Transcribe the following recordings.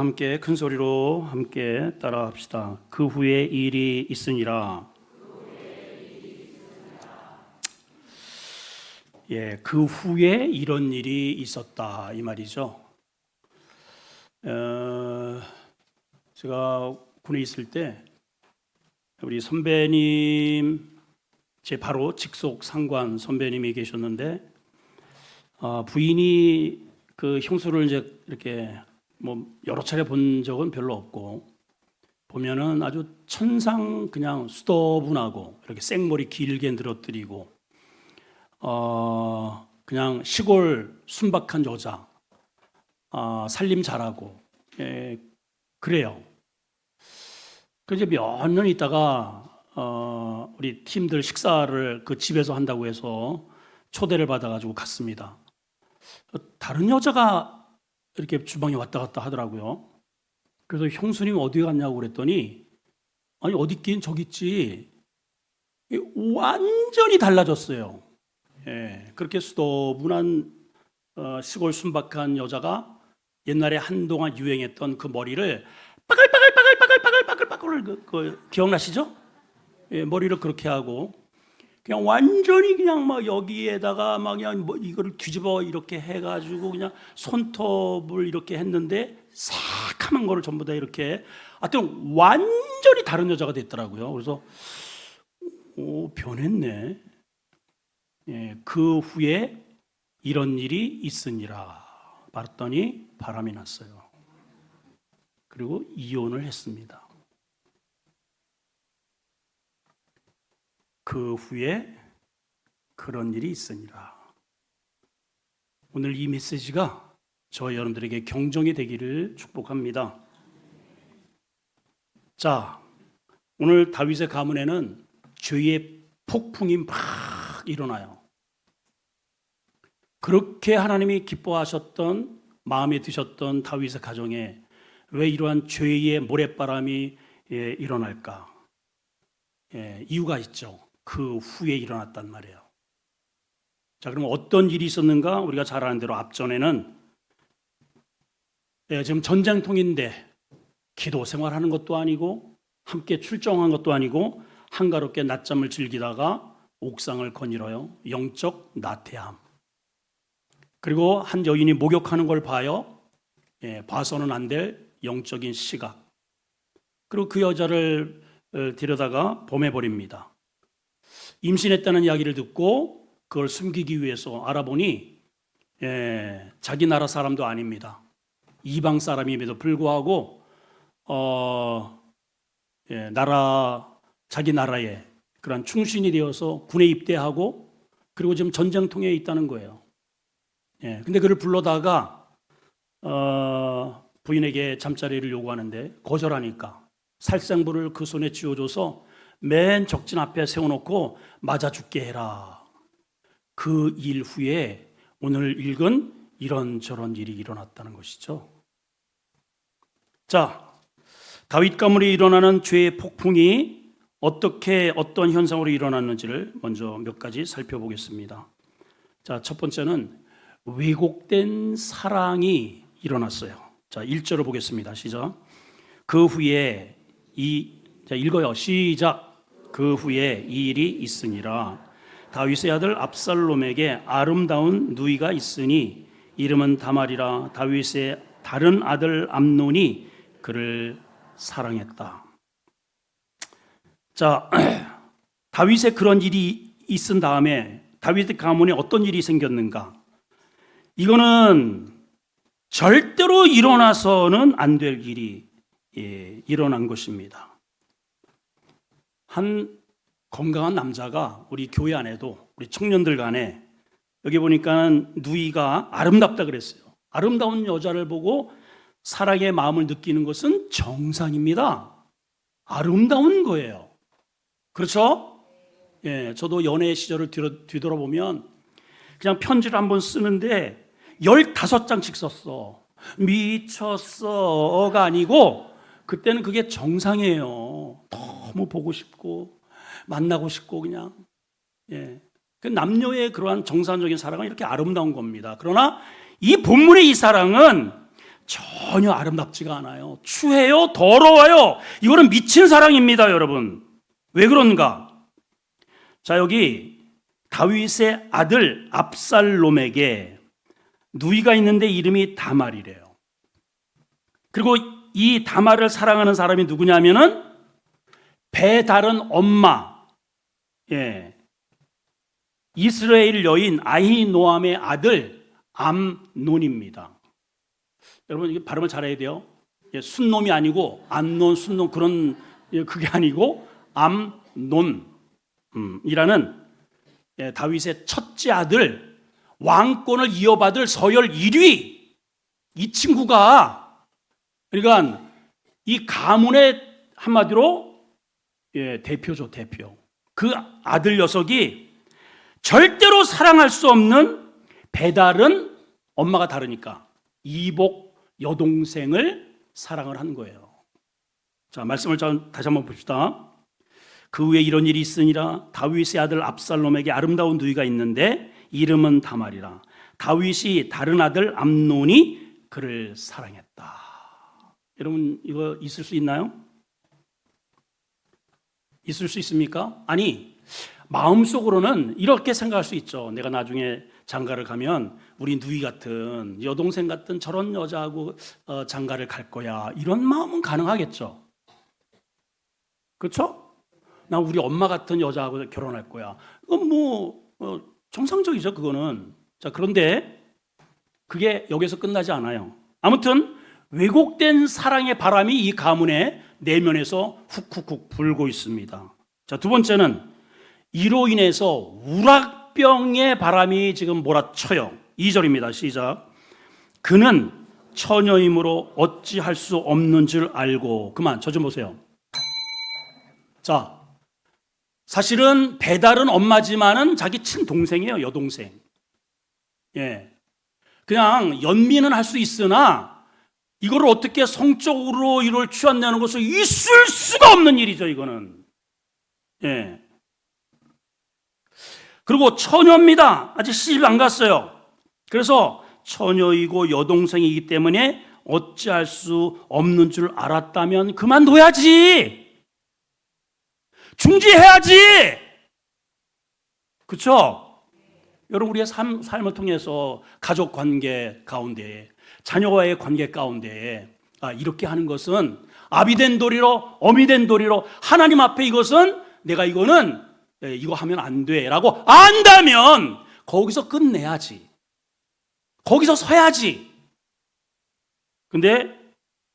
함께 큰 소리로 함께 따라합시다. 그 후에 일이 있으니라. 그 후에 이런 일이 있었다 이 말이죠. 제가 군에 있을 때 우리 선배님, 제 바로 직속 상관 선배님이 계셨는데 부인이 그 형수를 이제 이렇게 여러 차례 본 적은 별로 없고, 보면은 아주 천상 그냥 수더분하고 이렇게 생머리 길게 늘어뜨리고 그냥 시골 순박한 여자, 살림 잘하고, 그래요. 그래서 몇 년 있다가 우리 팀들 식사를 그 집에서 한다고 해서 초대를 받아가지고 갔습니다. 다른 여자가 이렇게 주방에 왔다 갔다 하더라고요. 그래서 형수님 어디 갔냐고 그랬더니, 아니 어디 있긴 저기 있지. 완전히 달라졌어요. 그렇게 수도분한 시골 순박한 여자가 옛날에 한동안 유행했던 그 머리를 빠글빠글 기억나시죠? 머리를 그렇게 하고 그냥 완전히 그냥 막 여기에다가 막 그냥 이거를 뒤집어 이렇게 해가지고 그냥 손톱을 이렇게 했는데 새카만 거를 전부 다 이렇게, 하여튼 완전히 다른 여자가 됐더라고요. 그래서 변했네. 그 후에 이런 일이 있으니라 봤더니 바람이 났어요. 그리고 이혼을 했습니다. 그 후에 그런 일이 있으니라. 오늘 이 메시지가 저 여러분들에게 경종이 되기를 축복합니다. 자, 오늘 다윗의 가문에는 죄의 폭풍이 막 일어나요. 그렇게 하나님이 기뻐하셨던, 마음에 드셨던 다윗의 가정에 왜 이러한 죄의 모래바람이 일어날까? 이유가 있죠. 그 후에 일어났단 말이에요. 자, 그럼 어떤 일이 있었는가? 우리가 잘 아는 대로 앞전에는 지금 전쟁통인데 기도 생활하는 것도 아니고 함께 출정한 것도 아니고 한가롭게 낮잠을 즐기다가 옥상을 거닐어요. 영적 나태함. 그리고 한 여인이 목욕하는 걸 봐요. 봐서는 안 될 영적인 시각. 그리고 그 여자를 데려다가 범해버립니다. 임신했다는 이야기를 듣고 그걸 숨기기 위해서 알아보니 자기 나라 사람도 아닙니다. 이방 사람임에도 불구하고 자기 나라에 그런 충신이 되어서 군에 입대하고 그리고 지금 전쟁통에 있다는 거예요. 근데 그를 불러다가 부인에게 잠자리를 요구하는데 거절하니까 살생부를 그 손에 쥐어줘서 맨 적진 앞에 세워놓고 맞아 죽게 해라. 그 일 후에 오늘 읽은 이런저런 일이 일어났다는 것이죠. 자, 다윗 가문에 일어나는 죄의 폭풍이 어떤 현상으로 일어났는지를 먼저 몇 가지 살펴보겠습니다. 자, 첫 번째는 왜곡된 사랑이 일어났어요. 자, 1절을 보겠습니다. 시작. 그 후에 읽어요. 시작. 그 후에 이 일이 있으니라. 다윗의 아들 압살롬에게 아름다운 누이가 있으니 이름은 다말이라. 다윗의 다른 아들 암논이 그를 사랑했다. 자, 다윗의 그런 일이 있은 다음에 다윗의 가문에 어떤 일이 생겼는가? 이거는 절대로 일어나서는 안 될 일이 일어난 것입니다. 한 건강한 남자가 우리 교회 안에도 우리 청년들 간에 여기 보니까 누이가 아름답다 그랬어요. 아름다운 여자를 보고 사랑의 마음을 느끼는 것은 정상입니다. 아름다운 거예요. 그렇죠? 저도 연애 시절을 뒤돌아보면 그냥 편지를 한번 쓰는데 15장씩 썼어. 미쳤어가 아니고 그때는 그게 정상이에요. 너무 보고 싶고 만나고 싶고 그냥. 그 남녀의 그러한 정상적인 사랑은 이렇게 아름다운 겁니다. 그러나 이 본문의 이 사랑은 전혀 아름답지가 않아요. 추해요, 더러워요. 이거는 미친 사랑입니다, 여러분. 왜 그런가? 자, 여기 다윗의 아들 압살롬에게 누이가 있는데 이름이 다말이래요. 그리고 이 다말을 사랑하는 사람이 누구냐면은 배 다른 엄마, 이스라엘 여인 아히노암의 아들 암논입니다. 여러분 이게 발음을 잘해야 돼요. 순놈이 아니고 암논, 순놈 그런 그게 아니고 암논이라는 다윗의 첫째 아들, 왕권을 이어받을 서열 1위 이 친구가, 그러니까 이 가문의 한마디로 대표죠, 대표. 그 아들 녀석이 절대로 사랑할 수 없는 배다른 엄마가 다르니까 이복 여동생을 사랑을 한 거예요. 자, 말씀을 다시 한번 봅시다. 그 후에 이런 일이 있으니라. 다윗의 아들 압살롬에게 아름다운 누이가 있는데 이름은 다말이라. 다윗이 다른 아들 암논이 그를 사랑했다. 여러분 이거 있을 수 있나요? 있을 수 있습니까? 아니, 마음속으로는 이렇게 생각할 수 있죠. 내가 나중에 장가를 가면 우리 누이 같은 여동생 같은 저런 여자하고 장가를 갈 거야, 이런 마음은 가능하겠죠. 그렇죠? 나 우리 엄마 같은 여자하고 결혼할 거야. 이건 뭐 정상적이죠, 그거는. 자, 그런데 그게 여기서 끝나지 않아요. 아무튼 왜곡된 사랑의 바람이 이 가문의 내면에서 훅훅훅 불고 있습니다. 자, 두 번째는 이로 인해서 우락병의 바람이 지금 몰아쳐요. 2절입니다. 시작. 그는 처녀이므로 어찌할 수 없는 줄 알고. 그만, 저 좀 보세요. 자, 사실은 배달은 엄마지만은 자기 친동생이에요, 여동생. 그냥 연민은 할 수 있으나 이걸 어떻게 성적으로 이걸 취한다는 것은 있을 수가 없는 일이죠, 이거는. 그리고 처녀입니다. 아직 시집 안 갔어요. 그래서 처녀이고 여동생이기 때문에 어찌할 수 없는 줄 알았다면 그만둬야지. 중지해야지. 그렇죠? 여러분 우리의 삶을 통해서 가족 관계 가운데, 자녀와의 관계 가운데 이렇게 하는 것은 아비된 도리로 어미된 도리로 하나님 앞에 이것은 내가 이거는 이거 하면 안 돼라고 안다면 거기서 끝내야지. 거기서 서야지. 근데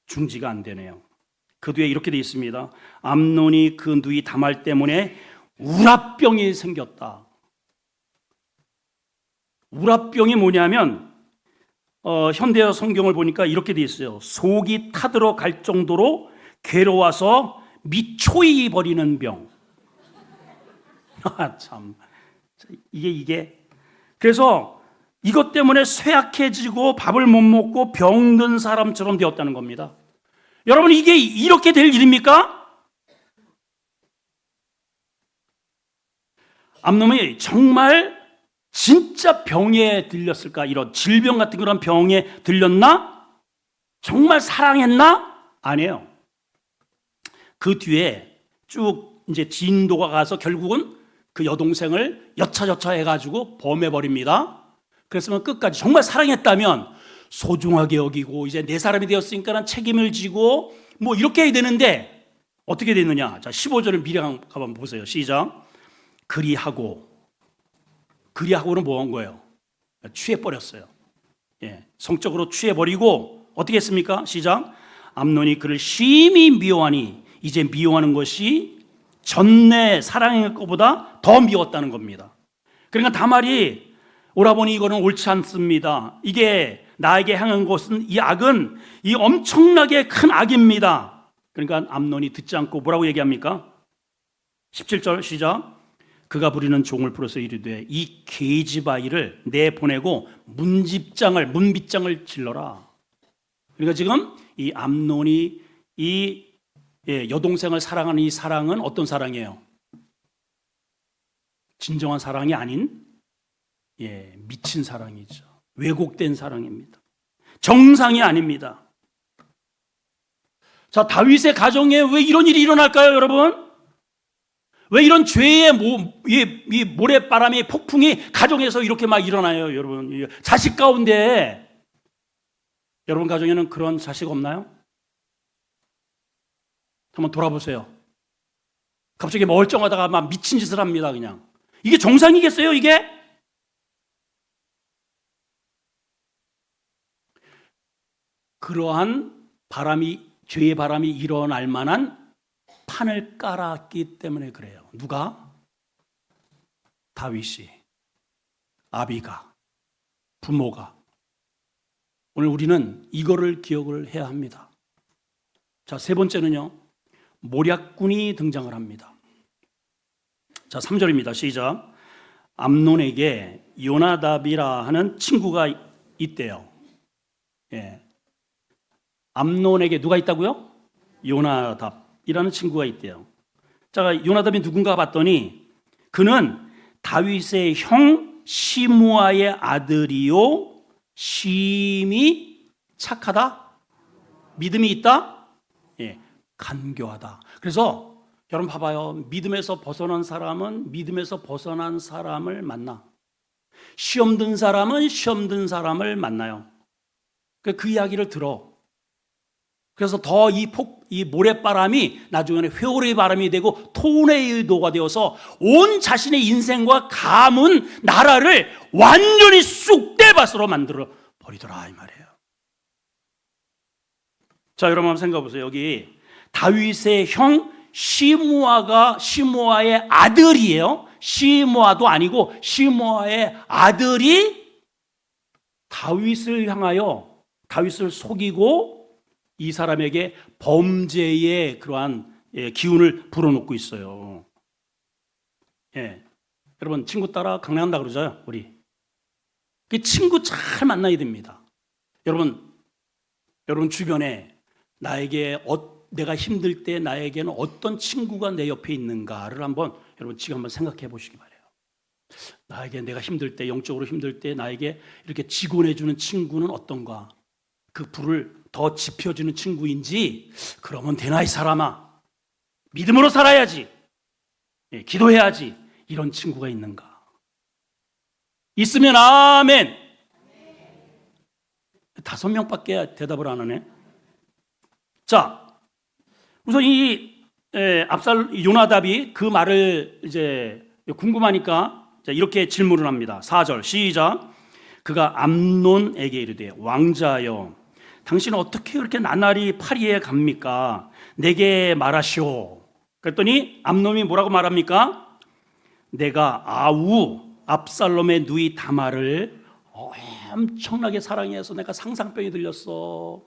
중지가 안 되네요. 그 뒤에 이렇게 돼 있습니다. 암논이 그 누이 다말 때문에 우라병이 생겼다. 우라병이 뭐냐면 현대어 성경을 보니까 이렇게 돼 있어요. 속이 타들어 갈 정도로 괴로워서 미초이 버리는 병. 참, 이게 그래서 이것 때문에 쇠약해지고 밥을 못 먹고 병든 사람처럼 되었다는 겁니다. 여러분 이게 이렇게 될 일입니까? 암놈이 정말 진짜 병에 들렸을까? 이런 질병 같은 그런 병에 들렸나? 정말 사랑했나? 아니에요. 그 뒤에 쭉 이제 진도가 가서 결국은 그 여동생을 여차저차 해가지고 범해버립니다. 그랬으면 끝까지 정말 사랑했다면 소중하게 여기고 이제 내 사람이 되었으니까 책임을 지고 뭐 이렇게 해야 되는데 어떻게 됐느냐? 자, 15절을 미리 한번 보세요. 시작. 그리하고는 뭐 한 거예요? 취해버렸어요. 성적으로 취해버리고 어떻게 했습니까? 시작. 암논이 그를 심히 미워하니 이제 미워하는 것이 전에 사랑의 것보다 더 미웠다는 겁니다. 그러니까 다말이 오라버니 이거는 옳지 않습니다. 이게 나에게 행한 것은 이 악은 이 엄청나게 큰 악입니다. 그러니까 암논이 듣지 않고 뭐라고 얘기합니까? 17절 시작. 그가 부리는 종을 불어서 이르되 이 계집아이를 내보내고 문빗장을 질러라. 그러니까 지금 이 암논이 이 여동생을 사랑하는 이 사랑은 어떤 사랑이에요? 진정한 사랑이 아닌 미친 사랑이죠. 왜곡된 사랑입니다. 정상이 아닙니다. 자, 다윗의 가정에 왜 이런 일이 일어날까요, 여러분? 왜 이런 죄의 이 모래바람이 폭풍이 가정에서 이렇게 막 일어나요, 여러분? 자식 가운데 여러분 가정에는 그런 자식 없나요? 한번 돌아보세요. 갑자기 멀쩡하다가 막 미친 짓을 합니다, 그냥. 이게 정상이겠어요, 이게? 그러한 죄의 바람이 일어날 만한 판을 깔았기 때문에 그래요. 누가? 다윗이, 아비가, 부모가. 오늘 우리는 이거를 기억을 해야 합니다. 자, 세 번째는요, 모략군이 등장을 합니다. 자, 3절입니다. 시작. 암논에게 요나답이라 하는 친구가 있대요. 예. 암논에게 누가 있다고요? 요나답이라는 친구가 있대요. 자, 요나답이 누군가 봤더니 그는 다윗의 형 시므아의 아들이요, 심히 착하다, 믿음이 있다, 예, 간교하다. 그래서 여러분 봐봐요. 믿음에서 벗어난 사람은 믿음에서 벗어난 사람을 만나. 시험 든 사람은 시험 든 사람을 만나요. 그 이야기를 들어. 그래서 더 이 모래바람이 나중에는 회오리 바람이 되고 토네이도가 되어서 온 자신의 인생과 가문, 나라를 완전히 쑥대밭으로 만들어 버리더라, 이 말이에요. 자, 여러분 한번 생각해 보세요. 여기 다윗의 형 시므아의 아들이에요. 시므아도 아니고 시므아의 아들이 다윗을 향하여 다윗을 속이고 이 사람에게 범죄의 그러한 기운을 불어넣고 있어요. 예. 여러분, 친구 따라 강례한다 그러죠, 우리. 그 친구 잘 만나야 됩니다. 여러분 주변에 내가 힘들 때 나에게는 어떤 친구가 내 옆에 있는가를 여러분 지금 한번 생각해 보시기 바래요. 내가 힘들 때, 영적으로 힘들 때 나에게 이렇게 직원해주는 친구는 어떤가? 그 불을 더 지펴주는 친구인지, 그러면 되나 이 사람아, 믿음으로 살아야지, 기도해야지, 이런 친구가 있는가? 있으면 아멘. 5명밖에 대답을 안 하네. 자, 우선 요나답이 그 말을 이제 궁금하니까 이렇게 질문을 합니다. 4절 시작. 그가 암논에게 이르되 왕자여, 당신은 어떻게 그렇게 나날이 파리에 갑니까? 내게 말하시오. 그랬더니 암논이 뭐라고 말합니까? 내가 압살롬의 누이 다말을 엄청나게 사랑해서 내가 상상병이 들렸어.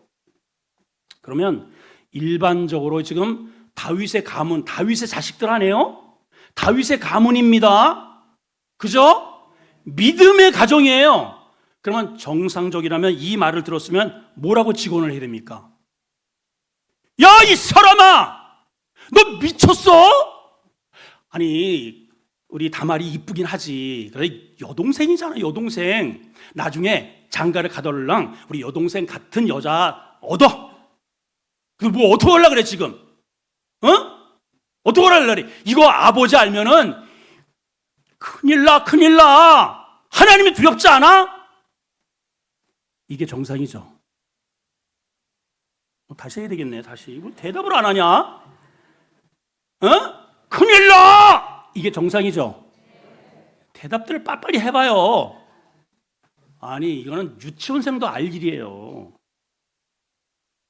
그러면 일반적으로 지금 다윗의 가문, 다윗의 자식들 아니에요? 다윗의 가문입니다. 그죠? 믿음의 가정이에요. 그러면 정상적이라면 이 말을 들었으면 뭐라고 직언을 해야 됩니까? 야, 이 사람아! 너 미쳤어? 아니, 우리 다말이 이쁘긴 하지. 그래, 여동생이잖아, 여동생. 나중에 장가를 가더랑 우리 여동생 같은 여자 얻어. 그 뭐 어떻게 하려고 그래 지금? 어떻게 하려고 그래? 이거 아버지 알면은 큰일 나. 하나님이 두렵지 않아? 이게 정상이죠. 다시 해야 되겠네. 다시. 이거 대답을 안 하냐? 큰일 나! 이게 정상이죠. 대답들을 빨리빨리 해봐요. 아니, 이거는 유치원생도 알 일이에요.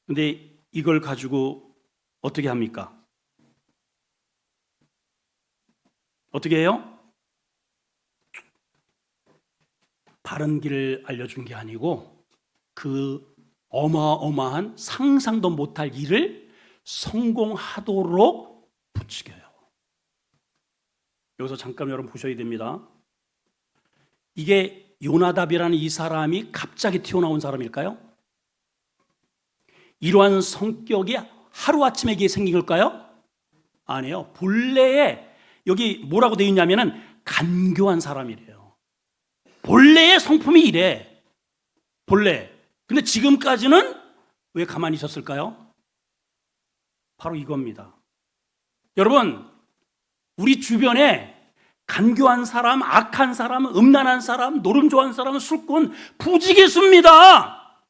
근데 이걸 가지고 어떻게 합니까? 어떻게 해요? 바른 길을 알려준 게 아니고 그 어마어마한 상상도 못할 일을 성공하도록 부추겨요. 여기서 잠깐 여러분 보셔야 됩니다. 이게 요나답이라는 이 사람이 갑자기 튀어나온 사람일까요? 이러한 성격이 하루아침에 이게 생긴 걸까요? 아니에요. 본래에 여기 뭐라고 되어 있냐면은 간교한 사람이래요. 본래의 성품이 이래. 본래. 근데 지금까지는 왜 가만히 있었을까요? 바로 이겁니다. 여러분, 우리 주변에 간교한 사람, 악한 사람, 음란한 사람, 노름 좋아하는 사람, 술꾼 부지기수입니다.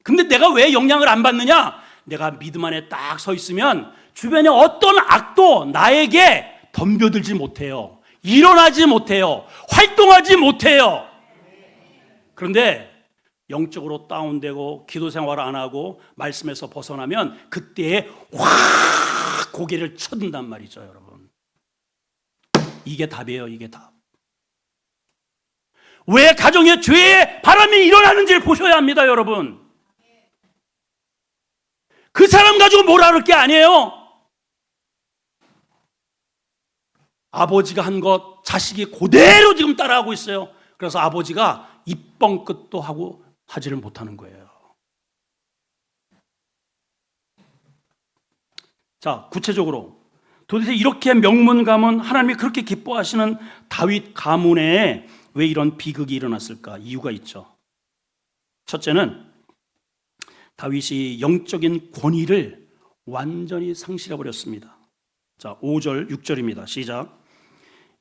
근데 내가 왜 영향을 안 받느냐? 내가 믿음 안에 딱 서 있으면 주변에 어떤 악도 나에게 덤벼들지 못해요. 일어나지 못해요. 활동하지 못해요. 그런데 영적으로 다운되고 기도 생활을 안 하고 말씀에서 벗어나면 그때에 확 고개를 쳐든단 말이죠, 여러분. 이게 답이에요, 이게 답. 왜 가정에 죄의 바람이 일어나는지를 보셔야 합니다, 여러분. 그 사람 가지고 뭐라 그럴 게 아니에요. 아버지가 한 것 자식이 그대로 지금 따라하고 있어요. 그래서 아버지가 입뻥끗도 하고 하지를 못하는 거예요. 자, 구체적으로 도대체 이렇게 명문가문, 하나님이 그렇게 기뻐하시는 다윗 가문에 왜 이런 비극이 일어났을까? 이유가 있죠. 첫째는 다윗이 영적인 권위를 완전히 상실해버렸습니다. 자, 5절, 6절입니다. 시작.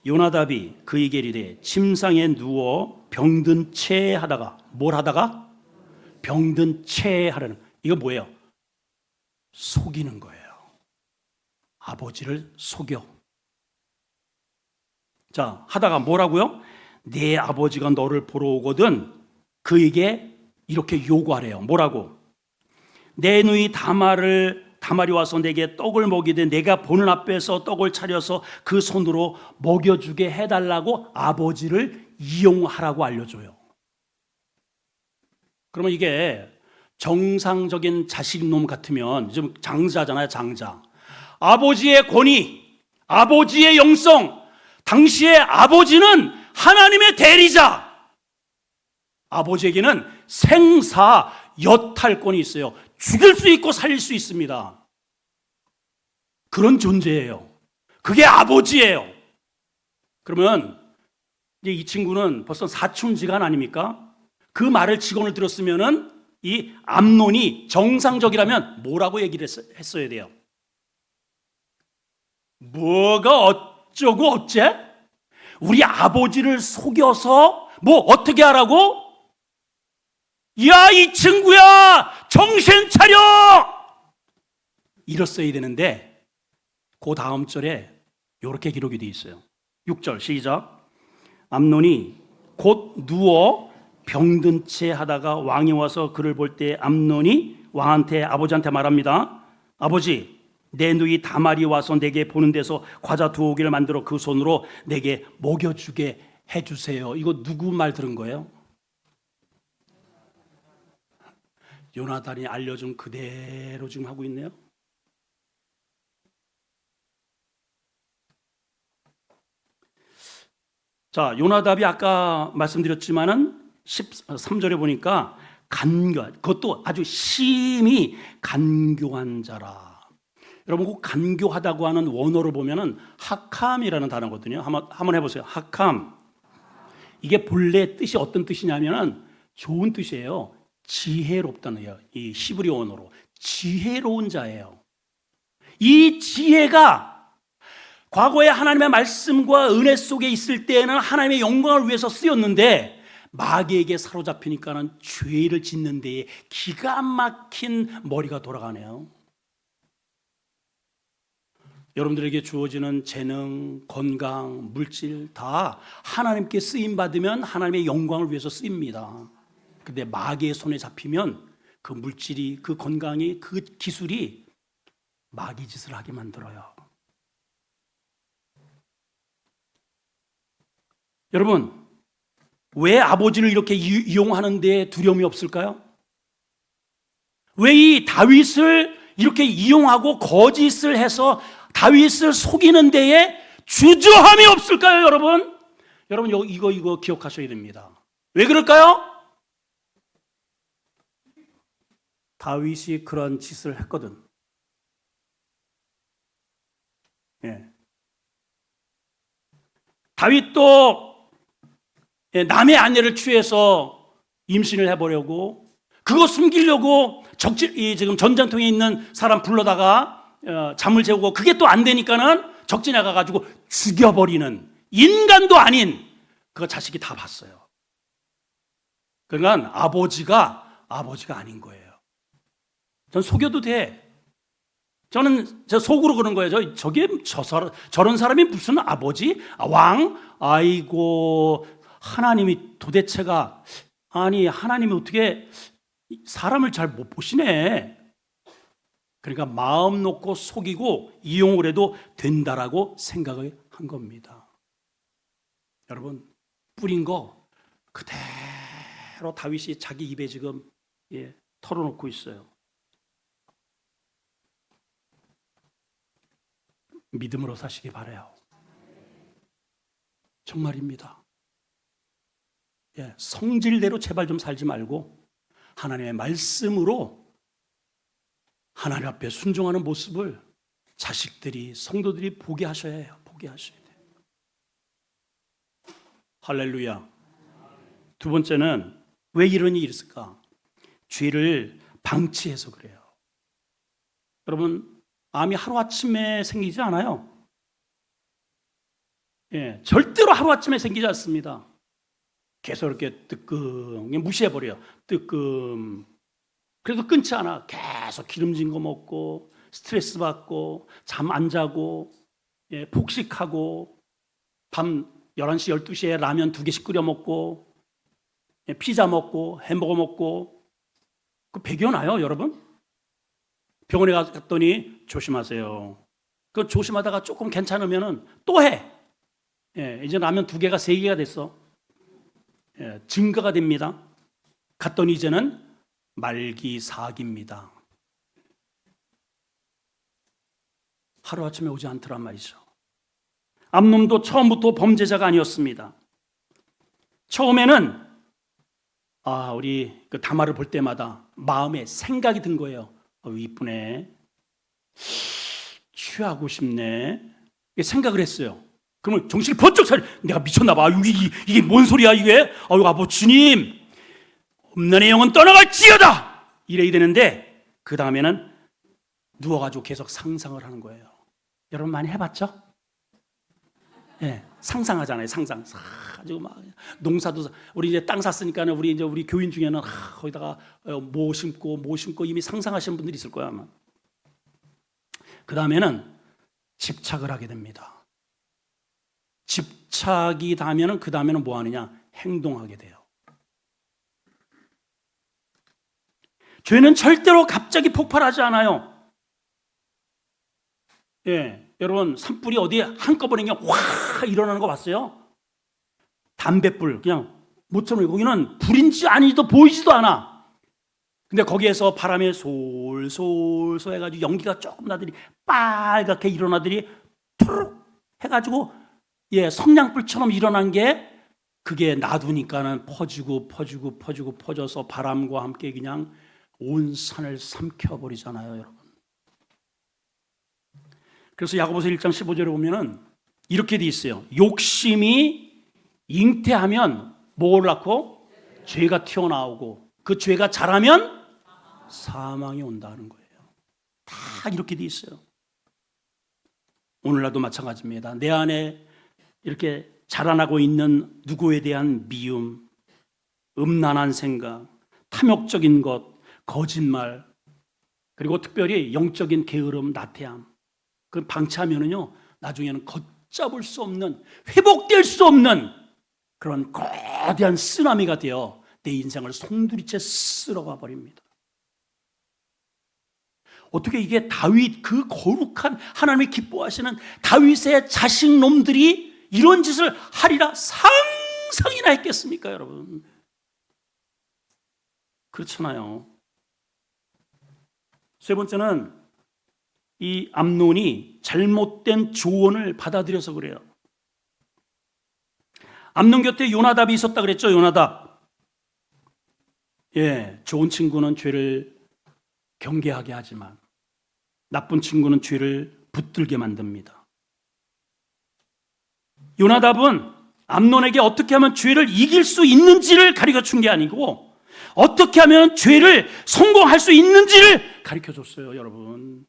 요나답이 그에게 이르되 침상에 누워 병든 채 하다가, 뭘 하다가? 병든 채 하려는, 이거 뭐예요? 속이는 거예요. 아버지를 속여. 자, 하다가 뭐라고요? 내 아버지가 너를 보러 오거든 그에게 이렇게 요구하래요. 뭐라고? 내 누이 다말이 와서 내게 떡을 먹이되 내가 보는 앞에서 떡을 차려서 그 손으로 먹여주게 해달라고 아버지를 이용하라고 알려줘요. 그러면 이게 정상적인 자식놈 같으면, 지금 장자잖아요, 장자. 아버지의 권위, 아버지의 영성, 당시의 아버지는 하나님의 대리자. 아버지에게는 생사 여탈권이 있어요. 죽일 수 있고 살릴 수 있습니다. 그런 존재예요. 그게 아버지예요. 그러면 이제 이 친구는 벌써 사춘지간 아닙니까? 그 말을 직언을 들었으면은 이 암논이 정상적이라면 뭐라고 얘기를 했어야 돼요? 뭐가 어쩌고 어째? 우리 아버지를 속여서 뭐 어떻게 하라고? 야, 이 친구야, 정신 차려! 이랬어야 되는데 그 다음 절에 이렇게 기록이 되어 있어요. 6절 시작. 암논이 곧 누워 병든 채 하다가 왕이 와서 그를 볼 때 암논이 왕한테, 아버지한테 말합니다. 아버지, 내 누이 다말이 와서 내게 보는 데서 과자 2고기를 만들어 그 손으로 내게 먹여주게 해주세요. 이거 누구 말 들은 거예요? 요나단이 알려준 그대로 지금 하고 있네요. 자, 요나답이 아까 말씀드렸지만은 13절에 보니까 그것도 아주 심히 간교한 자라. 여러분, 그 간교하다고 하는 원어를 보면은 하캄이라는 단어거든요. 한번 해보세요. 하캄. 이게 본래 뜻이 어떤 뜻이냐면은 좋은 뜻이에요. 지혜롭다는 거예요. 이 히브리 원어로 지혜로운 자예요. 이 지혜가 과거에 하나님의 말씀과 은혜 속에 있을 때에는 하나님의 영광을 위해서 쓰였는데 마귀에게 사로잡히니까는 죄를 짓는 데에 기가 막힌 머리가 돌아가네요. 여러분들에게 주어지는 재능, 건강, 물질 다 하나님께 쓰임 받으면 하나님의 영광을 위해서 쓰입니다. 근데 마귀의 손에 잡히면 그 물질이, 그 건강이, 그 기술이 마귀 짓을 하게 만들어요. 여러분, 왜 아버지를 이렇게 이용하는 데 두려움이 없을까요? 왜 이 다윗을 이렇게 이용하고 거짓을 해서 다윗을 속이는 데에 주저함이 없을까요, 여러분? 여러분, 이거 기억하셔야 됩니다. 왜 그럴까요? 다윗이 그런 짓을 했거든. 예. 다윗도 남의 아내를 취해서 임신을 해보려고, 그거 숨기려고 지금 전쟁통에 있는 사람 불러다가 잠을 재우고 그게 또 안 되니까는 적진에 가가지고 죽여버리는 인간도 아닌 그 자식이 다 봤어요. 그러니까 아버지가 아닌 거예요. 전 속여도 돼. 저는 저 속으로 그런 거예요. 저런 사람이 무슨 아버지? 왕? 아이고, 하나님이 도대체가, 아니, 하나님이 어떻게 사람을 잘 못 보시네. 그러니까 마음 놓고 속이고 이용을 해도 된다라고 생각을 한 겁니다. 여러분, 뿌린 거 그대로 다윗이 자기 입에 지금 털어놓고 있어요. 믿음으로 사시기 바라요. 정말입니다. 성질대로 제발 좀 살지 말고 하나님의 말씀으로 하나님 앞에 순종하는 모습을 자식들이, 성도들이 보게 하셔야 해요. 보게 하셔야 돼요. 할렐루야. 두 번째는 왜 이런 일이 있을까? 죄를 방치해서 그래요. 여러분, 암이 하루아침에 생기지 않아요. 절대로 하루아침에 생기지 않습니다. 계속 이렇게 뜨끔 무시해버려요. 뜨끔. 그래도 끊지 않아. 계속 기름진 거 먹고 스트레스 받고 잠 안 자고 폭식하고 밤 11시 12시에 라면 2개씩 끓여 먹고 피자 먹고 햄버거 먹고 그 배겨나요, 여러분? 병원에 갔더니 조심하세요. 그 조심하다가 조금 괜찮으면은 또 해. 이제 라면 2개가 3개가 됐어. 증가가 됩니다. 갔더니 이제는 말기사기입니다. 하루아침에 오지 않더란 말이죠. 암놈도 처음부터 범죄자가 아니었습니다. 처음에는 우리 그 다말을 볼 때마다 마음에 생각이 든 거예요. 이쁘네. 취하고 싶네. 생각을 했어요. 그러면 정신을 번쩍 차려. 내가 미쳤나 봐. 이게 뭔 소리야 이게? 아버지 주님, 없는 영은 떠나갈지어다. 이래야 되는데 그 다음에는 누워가지고 계속 상상을 하는 거예요. 여러분 많이 해봤죠? 상상하잖아요. 상상. 가지고 막 농사도 우리 이제 땅 샀으니까는 우리 교인 중에는 거기다가 뭐 심고 이미 상상하시는 분들이 있을 거야 아마. 그 다음에는 집착을 하게 됩니다. 집착이 다면은 그 다음에는 뭐 하느냐? 행동하게 돼요. 죄는 절대로 갑자기 폭발하지 않아요. 여러분 산불이 어디에 한꺼번에 그냥 확 일어나는 거 봤어요? 담뱃불 그냥 모처럼 거기는 불인지 아닌지도 보이지도 않아. 근데 거기에서 바람에 솔솔솔 해가지고 연기가 조금 나더니 빨갛게 일어나더니 툭 해가지고 성냥불처럼 일어난 게 그게 놔두니까는 퍼져서 바람과 함께 그냥 온 산을 삼켜버리잖아요, 여러분. 그래서 야고보서 1장 15절에 보면은 이렇게 돼 있어요. 욕심이 잉태하면 뭘 낳고? 죄가 튀어나오고 그 죄가 자라면 사망이 온다는 거예요. 다 이렇게 돼 있어요. 오늘날도 마찬가지입니다. 내 안에 이렇게 자라나고 있는 누구에 대한 미움, 음란한 생각, 탐욕적인 것, 거짓말, 그리고 특별히 영적인 게으름, 나태함, 그 방치하면은요 나중에는 걷잡을 수 없는, 회복될 수 없는 그런 거대한 쓰나미가 되어 내 인생을 송두리째 쓸어가 버립니다. 어떻게 이게 다윗, 그 거룩한 하나님이 기뻐하시는 다윗의 자식 놈들이 이런 짓을 하리라 상상이나 했겠습니까, 여러분? 그렇잖아요. 세 번째는 이 암논이 잘못된 조언을 받아들여서 그래요. 암논 곁에 요나답이 있었다 그랬죠, 요나답. 좋은 친구는 죄를 경계하게 하지만 나쁜 친구는 죄를 붙들게 만듭니다. 요나답은 암논에게 어떻게 하면 죄를 이길 수 있는지를 가르쳐 준 게 아니고 어떻게 하면 죄를 성공할 수 있는지를 가르쳐 줬어요, 여러분.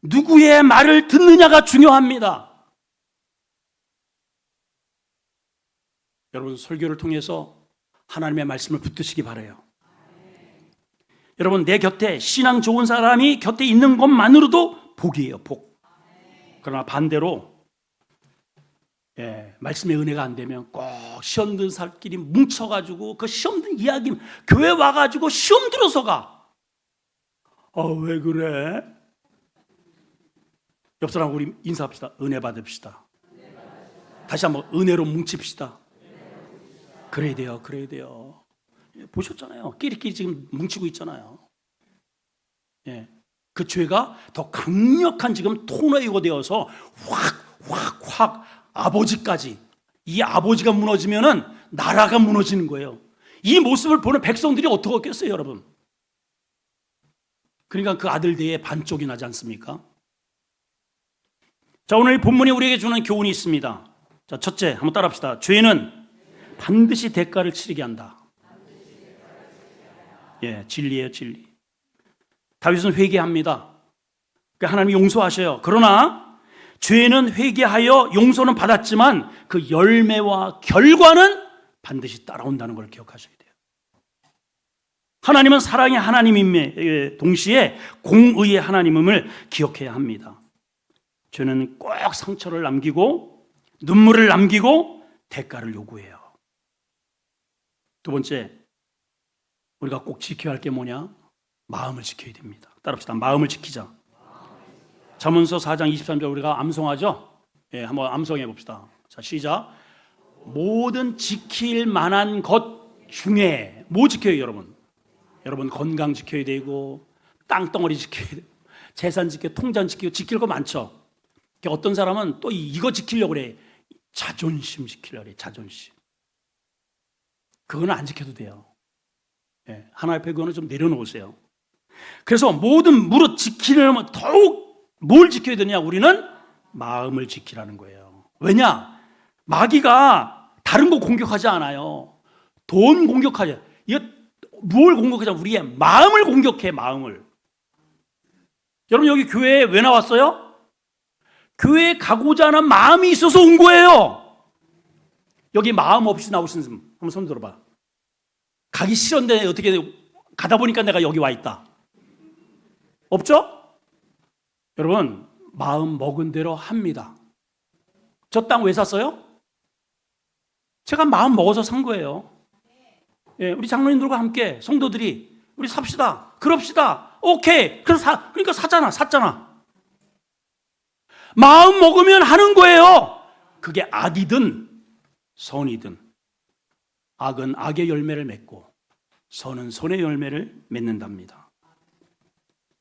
누구의 말을 듣느냐가 중요합니다. 여러분, 설교를 통해서 하나님의 말씀을 붙드시기 바라요. 여러분, 내 곁에 신앙 좋은 사람이 곁에 있는 것만으로도 복이에요, 복. 그러나 반대로 말씀의 은혜가 안 되면 꼭 시험 든 사람끼리 뭉쳐가지고 그 시험 든 이야기 교회 와가지고 시험 들어서 가. 왜 그래? 옆 사람 우리 인사합시다. 은혜 받읍시다. 다시 한번 은혜로 뭉칩시다. 그래야 돼요, 그래야 돼요. 보셨잖아요. 끼리끼리 지금 뭉치고 있잖아요. 그 죄가 더 강력한 지금 토너이고 되어서 확 아버지까지, 이 아버지가 무너지면은 나라가 무너지는 거예요. 이 모습을 보는 백성들이 어떻겠어요, 여러분? 그러니까 그 아들 대에 반쪽이 나지 않습니까? 자, 오늘 본문이 우리에게 주는 교훈이 있습니다. 자, 첫째, 한번 따라합시다. 죄는 반드시 대가를 치르게 한다. 진리예요, 진리. 다윗은 회개합니다. 그러니까 하나님이 용서하셔요. 그러나 죄는 회개하여 용서는 받았지만 그 열매와 결과는 반드시 따라온다는 걸 기억하셔야 돼요. 하나님은 사랑의 하나님임에 동시에 공의의 하나님임을 기억해야 합니다. 죄는 꼭 상처를 남기고 눈물을 남기고 대가를 요구해요. 두 번째, 우리가 꼭 지켜야 할 게 뭐냐? 마음을 지켜야 됩니다. 따라합시다. 마음을 지키자. 잠언서 4장 23절 우리가 암송하죠? 한번 암송해 봅시다. 자, 시작. 모든 지킬 만한 것 중에 뭐 지켜요, 여러분? 여러분, 건강 지켜야 되고 땅덩어리 지켜야 되고 재산 지켜야, 통장 지키고 지킬 거 많죠. 어떤 사람은 또 이거 지키려고 그래. 자존심 지키려고 그래. 자존심. 그거는 안 지켜도 돼요. 하나 앞에 그거는 좀 내려놓으세요. 그래서 모든 무릇 지키려면 더욱 뭘 지켜야 되냐? 우리는 마음을 지키라는 거예요. 왜냐? 마귀가 다른 거 공격하지 않아요. 돈 공격하지. 이거 뭘 공격하냐? 우리의 마음을 공격해, 마음을. 여러분, 여기 교회에 왜 나왔어요? 교회에 가고자 하는 마음이 있어서 온 거예요. 여기 마음 없이 나오신 분 한번 손 들어봐. 가기 싫은데 어떻게 가다 보니까 내가 여기 와 있다. 없죠? 여러분, 마음 먹은 대로 합니다. 저 땅 왜 샀어요? 제가 마음 먹어서 산 거예요. 우리 장로님들과 함께 성도들이 우리 삽시다. 그럽시다. 오케이. 그러니까 샀잖아. 마음 먹으면 하는 거예요. 그게 악이든 선이든. 악은 악의 열매를 맺고 선은 선의 열매를 맺는답니다.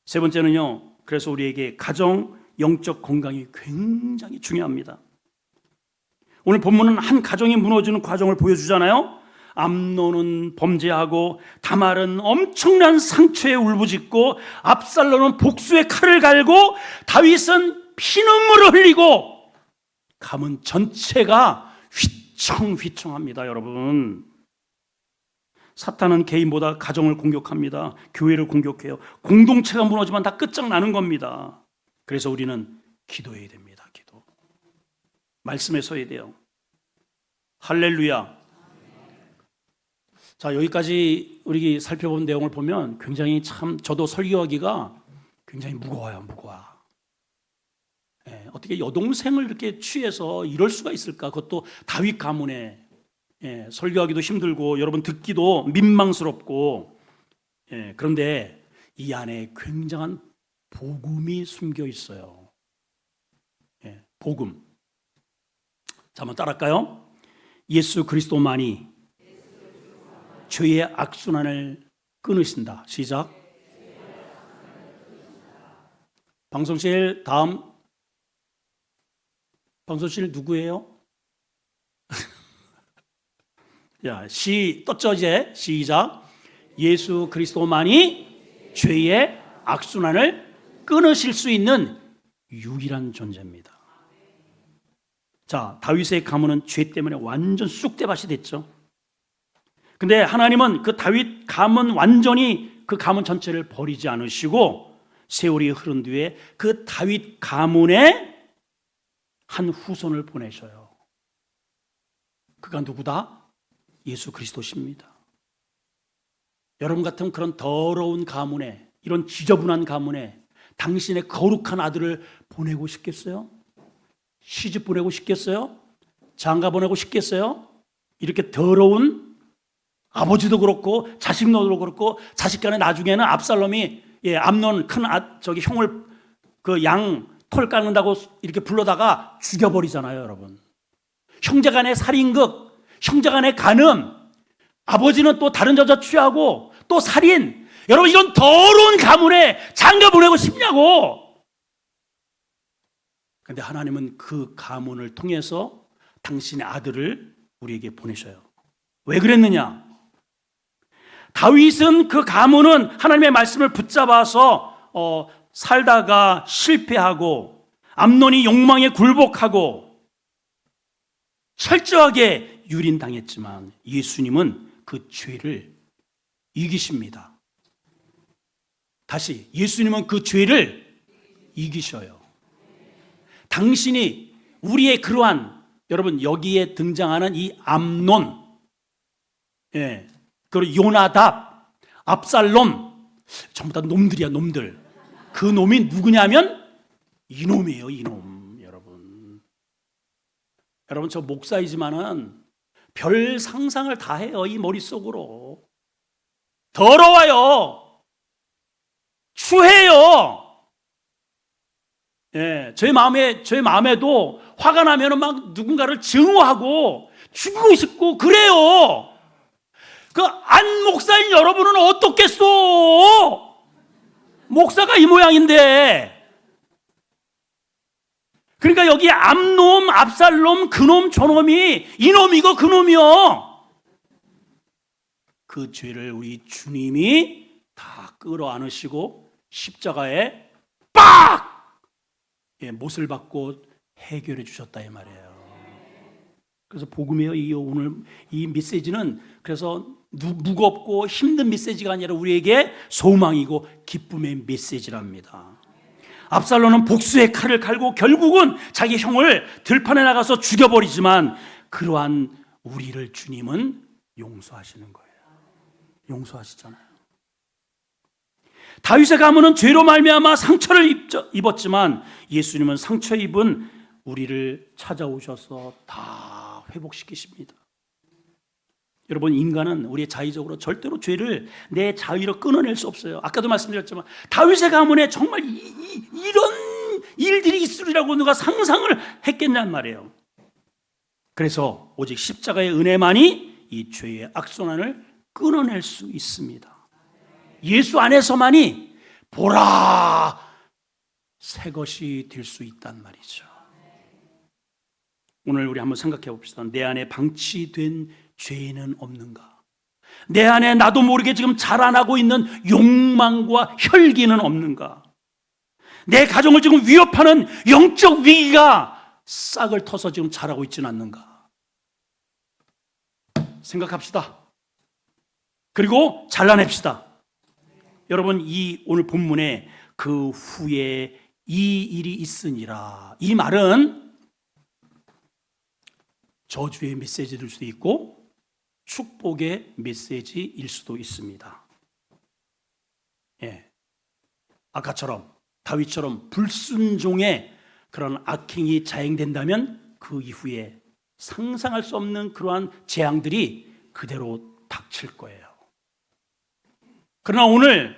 세 번째는요, 그래서 우리에게 가정 영적 건강이 굉장히 중요합니다. 오늘 본문은 한 가정이 무너지는 과정을 보여주잖아요. 암논은 범죄하고 다말은 엄청난 상처에 울부짖고 압살롬은 복수의 칼을 갈고 다윗은 피눈물을 흘리고 가문 전체가 휘청휘청합니다. 여러분, 사탄은 개인보다 가정을 공격합니다. 교회를 공격해요. 공동체가 무너지면 다 끝장나는 겁니다. 그래서 우리는 기도해야 됩니다. 기도. 말씀에 서야 돼요. 할렐루야. 자, 여기까지 우리 살펴본 내용을 보면 굉장히 참 저도 설교하기가 굉장히 무거워요. 어떻게 여동생을 이렇게 취해서 이럴 수가 있을까? 그것도 다윗 가문에. 설교하기도 힘들고 여러분 듣기도 민망스럽고. 그런데 이 안에 굉장한 복음이 숨겨 있어요. 복음. 자, 한번 따라할까요? 예수 그리스도만이 죄의 악순환을 끊으신다. 시작. 방송실 다음. 방송실 누구예요? 자, 떴죠 이제? 시작. 예수 그리스도만이 죄의 악순환을 끊으실 수 있는 유일한 존재입니다. 자, 다윗의 가문은 죄 때문에 완전 쑥대밭이 됐죠. 근데 하나님은 그 다윗 가문 완전히 그 가문 전체를 버리지 않으시고 세월이 흐른 뒤에 그 다윗 가문에 한 후손을 보내셔요. 그가 누구다? 예수 그리스도십니다. 여러분 같은 그런 더러운 가문에, 이런 지저분한 가문에 당신의 거룩한 아들을 보내고 싶겠어요? 시집 보내고 싶겠어요? 장가 보내고 싶겠어요? 이렇게 더러운, 아버지도 그렇고 자식도 그렇고, 자식 간에 나중에는 압살롬이 암논 큰 형을 그 양 털 깎는다고 이렇게 불러다가 죽여버리잖아요, 여러분. 형제간의 살인극, 형제간의 간음, 아버지는 또 다른 여자 취하고 또 살인. 여러분, 이런 더러운 가문에 장가 보내고 싶냐고. 근데 하나님은 그 가문을 통해서 당신의 아들을 우리에게 보내셔요. 왜 그랬느냐? 다윗은 그 가문은 하나님의 말씀을 붙잡아서 살다가 실패하고, 암논이 욕망에 굴복하고 철저하게 유린당했지만, 예수님은 그 죄를 이기십니다. 다시, 예수님은 그 죄를 이기셔요. 당신이 우리의 그러한, 여러분 여기에 등장하는 이 암논, 그리고 요나답, 압살롬, 전부 다 놈들이야, 놈들. 그 놈이 누구냐면 이놈이에요, 이놈. 여러분 저 목사이지만은 별 상상을 다 해요, 이 머릿속으로. 더러워요. 추해요. 저희 마음에도 화가 나면은 막 누군가를 증오하고 죽이고 싶고 그래요. 그 안 목사인 여러분은 어떻겠소? 목사가 이 모양인데. 그러니까 여기 암놈, 압살롬, 그놈, 저놈이 이놈이고 그놈이요. 그 죄를 우리 주님이 다 끌어안으시고 십자가에 빡! 못을 받고 해결해 주셨다 이 말이에요. 그래서 복음이에요. 오늘 이 메시지는 그래서 무겁고 힘든 메시지가 아니라 우리에게 소망이고 기쁨의 메시지랍니다. 압살롬은 복수의 칼을 갈고 결국은 자기 형을 들판에 나가서 죽여버리지만, 그러한 우리를 주님은 용서하시는 거예요. 용서하시잖아요. 다윗의 가문은 죄로 말미암아 상처를 입었지만, 예수님은 상처 입은 우리를 찾아오셔서 다 회복시키십니다. 여러분, 인간은 우리의 자의적으로 절대로 죄를 내 자의로 끊어낼 수 없어요. 아까도 말씀드렸지만 다윗의 가문에 정말 이런 일들이 있으리라고 누가 상상을 했겠냔 말이에요. 그래서 오직 십자가의 은혜만이 이 죄의 악순환을 끊어낼 수 있습니다. 예수 안에서만이 보라 새 것이 될 수 있단 말이죠. 오늘 우리 한번 생각해 봅시다. 내 안에 방치된 죄는 없는가? 내 안에 나도 모르게 지금 자라나고 있는 욕망과 혈기는 없는가? 내 가정을 지금 위협하는 영적 위기가 싹을 터서 지금 자라고 있지는 않는가? 생각합시다. 그리고 잘라냅시다. 여러분, 이 오늘 본문에 그 후에 이 일이 있으니라, 이 말은 저주의 메시지일 수도 있고 축복의 메시지일 수도 있습니다. 아까처럼 다윗처럼 불순종의 그런 악행이 자행된다면 그 이후에 상상할 수 없는 그러한 재앙들이 그대로 닥칠 거예요. 그러나 오늘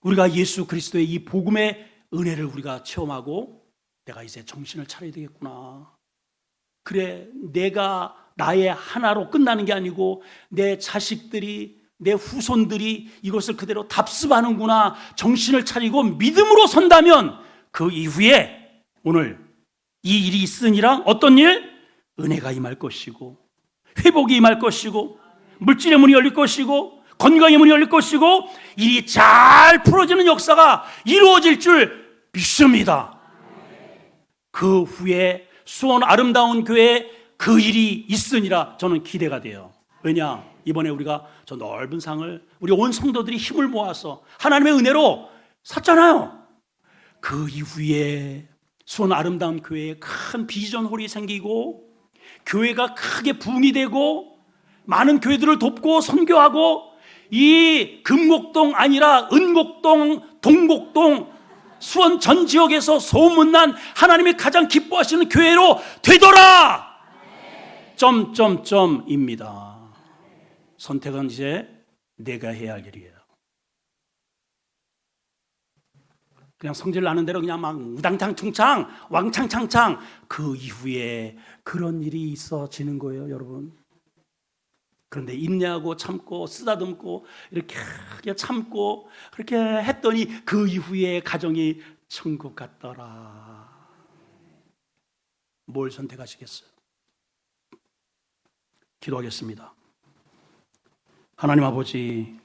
우리가 예수 그리스도의 이 복음의 은혜를 우리가 체험하고, 내가 이제 정신을 차려야 되겠구나. 그래, 내가 나의 하나로 끝나는 게 아니고 내 자식들이, 내 후손들이 이것을 그대로 답습하는구나. 정신을 차리고 믿음으로 선다면 그 이후에 오늘 이 일이 있으니라 어떤 일? 은혜가 임할 것이고, 회복이 임할 것이고, 물질의 문이 열릴 것이고, 건강의 문이 열릴 것이고, 일이 잘 풀어지는 역사가 이루어질 줄 믿습니다. 그 후에 수원 아름다운 교회에 그 일이 있으니라 저는 기대가 돼요. 왜냐? 이번에 우리가 저 넓은 상을 우리 온 성도들이 힘을 모아서 하나님의 은혜로 샀잖아요. 그 이후에 수원 아름다운 교회에 큰 비전홀이 생기고 교회가 크게 부흥이 되고 많은 교회들을 돕고 선교하고 이 금곡동 아니라 은곡동, 동곡동, 수원 전 지역에서 소문난 하나님이 가장 기뻐하시는 교회로 되더라! 입니다. 선택은 이제 내가 해야 할 일이에요. 그냥 성질 나는 대로 그냥 막 우당탕 퉁창 왕창창창 그 이후에 그런 일이 있어지는 거예요, 여러분. 그런데 인내하고 참고 쓰다듬고 이렇게 참고 그렇게 했더니 그 이후에 가정이 천국 같더라. 뭘 선택하시겠어요? 기도하겠습니다. 하나님 아버지,